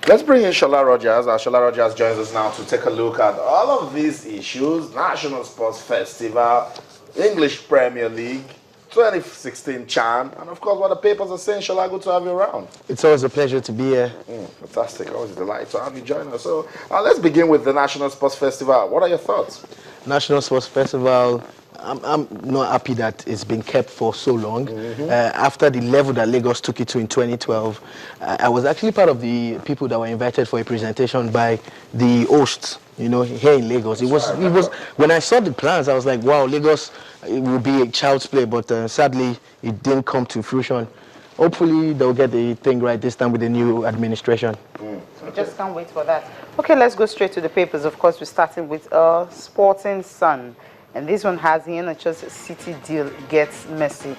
Let's bring in Shola Rogers. Shola Rogers joins us now to take a look at all of these issues. National Sports Festival, English Premier League, 2016 Chan, and of course what the papers are saying. Shola, good to have you around. It's always a pleasure to be here. Fantastic. Always a delight to have you join us. So let's begin with the National Sports Festival. What are your thoughts? National Sports Festival, I'm not happy that it's been kept for so long. After the level that Lagos took it to in 2012, I was actually part of the people that were invited for a presentation by the hosts, you know, here in Lagos. It was when I saw the plans, I was like, wow, Lagos, it will be a child's play, but sadly, it didn't come to fruition. Hopefully, they'll get the thing right this time with the new administration. We just can't wait for that. Okay, let's go straight to the papers. Of course, we're starting with Sporting Sun. And this one has Iheanacho's City deal gets messy.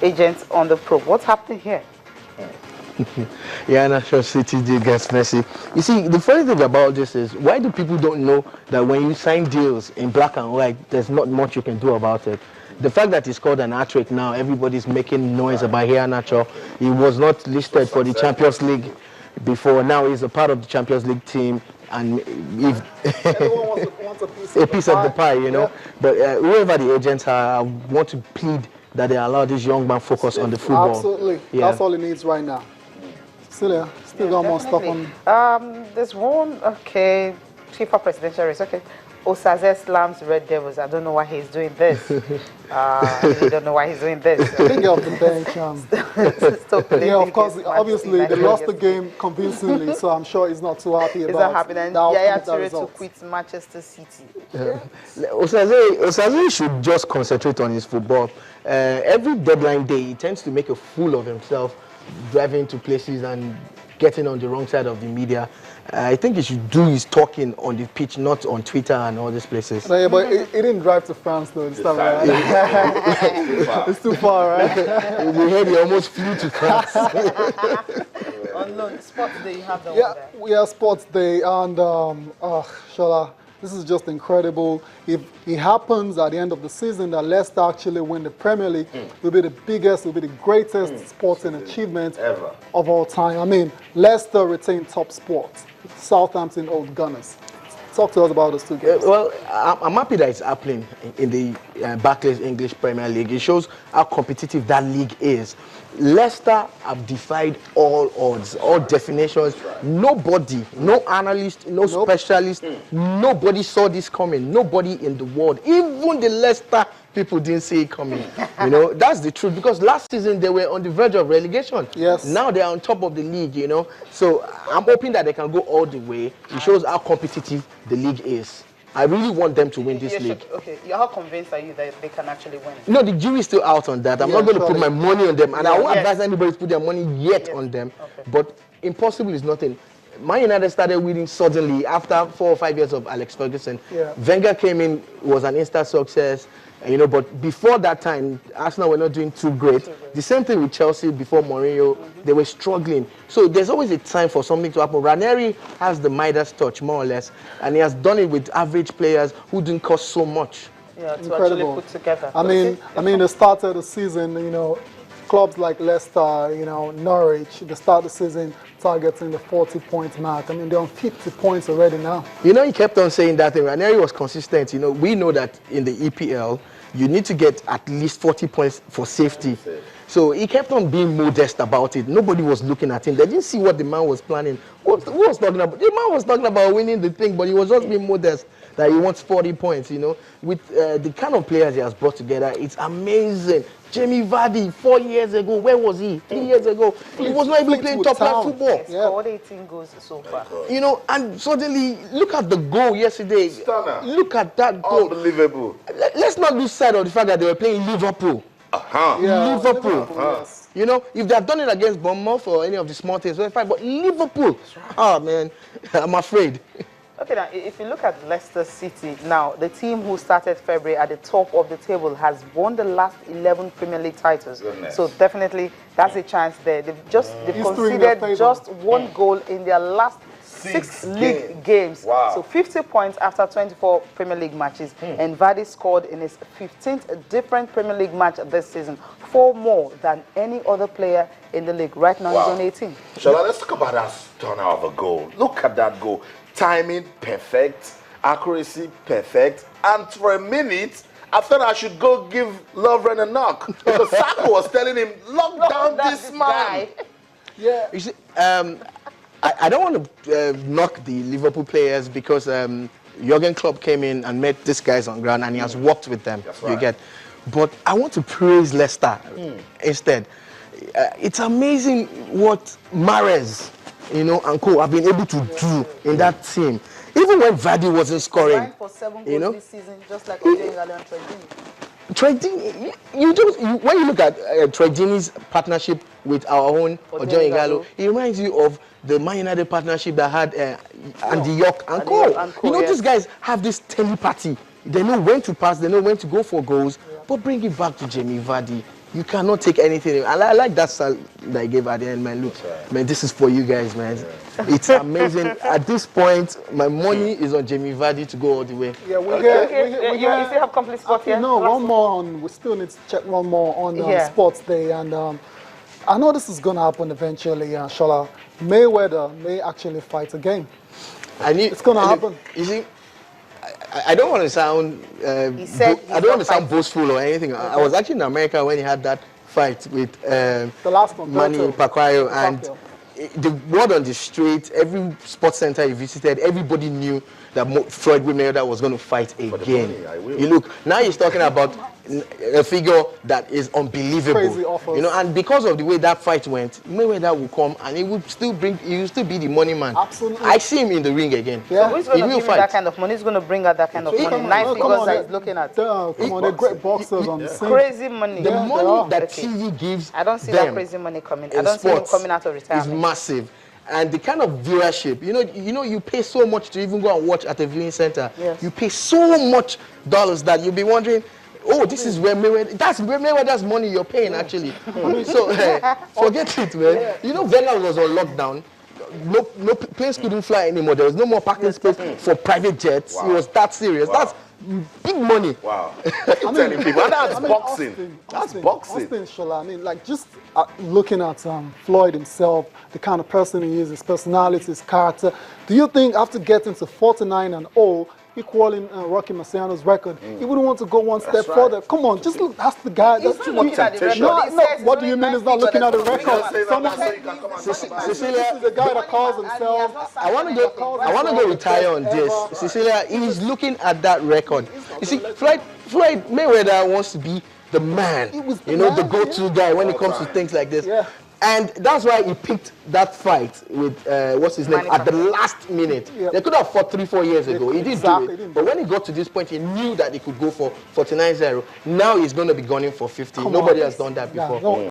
Agents on the probe. What's happening here? Iheanacho's City deal gets messy. You see, the funny thing about this is, why do people don't know that when you sign deals in black and white, there's not much you can do about it? The fact that it's called an hat-trick now, everybody's making noise about Iheanacho. He was not listed for the Champions League before. Now he's a part of the Champions League team. And if everyone wants a piece of the pie, you know. Yeah. But whoever the agents are, I want to plead that they allow this young man focus on the football. Absolutely. Yeah. That's all he needs right now. Still got more stuff on. There's one, okay, FIFA presidential race, okay. Osaze slams Red Devils. I don't know why he's doing this. I really don't know why he's doing this. I think off the bench. Yeah, of course, obviously, they lost the game convincingly, so I'm sure he's not too happy about it. He's not happy. And Yaya Toure to quit Manchester City. Osaze should just concentrate on his football. Every deadline day, he tends to make a fool of himself, driving to places and getting on the wrong side of the media. I think he should do his talking on the pitch, not on Twitter and all these places. No, yeah, but he didn't drive to France though. This time, right? It's too far, right? We heard he almost flew to France. On loan, Sports Day, you have the one there. We have Sports Day, and Shola, this is just incredible. If it happens at the end of the season that Leicester actually win the Premier League, it will be the biggest, it will be the greatest sporting achievement ever of all time. I mean, Leicester retain top spot. Southampton Old Gunners. Talk to us about those two games. Well, I'm happy that it's happening in the Barclays English Premier League. It shows how competitive that league is. Leicester have defied all odds, all definitions. Nobody, no analyst, no specialist, nobody saw this coming. Nobody in the world, even the Leicester people didn't see it coming. You know, that's the truth. Because last season they were on the verge of relegation. Yes. Now they are on top of the league, you know. So I'm hoping that they can go all the way. It shows how competitive the league is. I really want them to win this league. Okay, how convinced are you that they can actually win? No, the jury is still out on that. I'm not going to put my money on them. And I won't advise anybody to put their money yet on them. Okay. But impossible is nothing. Man United started winning suddenly after 4 or 5 years of Alex Ferguson. Wenger came in, was an instant success. You know, but before that time, Arsenal were not doing too great. The same thing with Chelsea before Mourinho. They were struggling. So there's always a time for something to happen. Ranieri has the Midas touch, more or less, and he has done it with average players who didn't cost so much. Yeah, to actually put together. I mean, the start of the season, you know, clubs like Leicester, you know, Norwich, the start of the season targeting the 40-point mark. I mean, they're on 50 points already now. You know, he kept on saying that thing. Ranieri was consistent. You know, we know that in the EPL, you need to get at least 40 points for safety. So he kept on being modest about it. Nobody was looking at him. They didn't see what the man was planning. Who was talking about? The man was talking about winning the thing, but he was just being modest that he wants 40 points, you know. With the kind of players he has brought together, it's amazing. Jamie Vardy, 4 years ago, where was he? 3 years ago, he was not even playing top-class football. He scored 18 goals so far. You know, and suddenly, look at the goal yesterday. Stunner. Look at that goal. Unbelievable. Let's not lose sight of the fact that they were playing Liverpool. Liverpool. Yes. You know, if they have done it against Bournemouth or any of the small teams, well, fine. But Liverpool, oh man, I'm afraid. Okay, now, if you look at Leicester City, now, the team who started February at the top of the table has won the last 11 Premier League titles. Goodness. So definitely, that's a chance there. They've conceded just one goal in their last 6 league games. Wow. So 50 points after 24 Premier League matches. And Vardy scored in his 15th different Premier League match this season, 4 more than any other player in the league. Right now he's on 18. Shola, let's talk about that stunner of a goal. Look at that goal. Timing perfect, accuracy perfect, and for a minute, I thought I should go give Lovren a knock because Saka was telling him, lock down this man. Guy. Yeah. You see, I don't want to knock the Liverpool players because Jurgen Klopp came in and met these guys on ground and he has worked with them. That's You right. get, but I want to praise Leicester instead. It's amazing what Mahrez, and co have been able to do in that team. Even when Vardy wasn't scoring, Signed for 7 goals this season, just like Iheanacho and Trezeguet. When you look at Trezeguet's partnership with our own Ojo Igalo, it reminds you of the Man United partnership that had Andy York and Co. These guys have this telepathy. They know when to pass, they know when to go for goals, but bring it back to Jamie Vardy. You cannot take anything. I like that style that I gave at the end, man. Look, man, this is for you guys, man. It's amazing. At this point, my money is on Jamie Vardy to go all the way. Yeah, we You still have complete spot here? No, one more on. We still need to check one more on Sports Day, and I know this is going to happen eventually. Shola, Mayweather may actually fight again. It's going to happen. You see, I don't want to sound. I don't want to sound boastful or anything. Okay. I was actually in America when he had that fight with the last one, Manny Pacquiao, and the word on the street, every sports center he visited, everybody knew that Floyd Mayweather was going to fight again. You look now, he's talking about a figure that is unbelievable. Crazy offers. And because of the way that fight went, Mayweather will come and he will still be the money man. Absolutely. I see him in the ring again. Yeah. So who's going to give him that kind of money? Who's going to bring out that kind of money? 9 figures that he's looking at. Come on, they're great boxers on the scene. Crazy money. The money that TV gives I don't see them that crazy money coming. I don't see him coming out of retirement. It's massive. And the kind of viewership, you pay so much to even go and watch at a viewing center. Yes. You pay so much dollars that you'll be wondering, oh, this is where Mayweather, that's where Mayweather's money you're paying actually. So forget it, man. Vegas was on lockdown. No planes couldn't fly anymore. There was no more parking space for private jets. Wow. It was that serious. Wow. That's big money. Wow. Telling people, and that's boxing. That's boxing. Austin, Shola, just looking at Floyd himself, the kind of person he is, his personality, his character. Do you think after getting to 49-0, equaling Rocky Marciano's record, he wouldn't want to go one step further? Come on, just look. That's the guy. He's not looking at the record. No, what do you mean he's not looking at the record? Cecilia, this is the guy that calls himself. I want to go retire on this. Cecilia, he's looking at that record. You see, Floyd Mayweather wants to be the man, the go-to guy when it comes to things like this. Yeah. And that's why he picked that fight with, what's his name, at the last minute. Yeah. They could have fought 3-4 years ago. He didn't do it. But when he got to this point, he knew that he could go for 49-0. Now he's going to be gunning for 50. Nobody has done that before.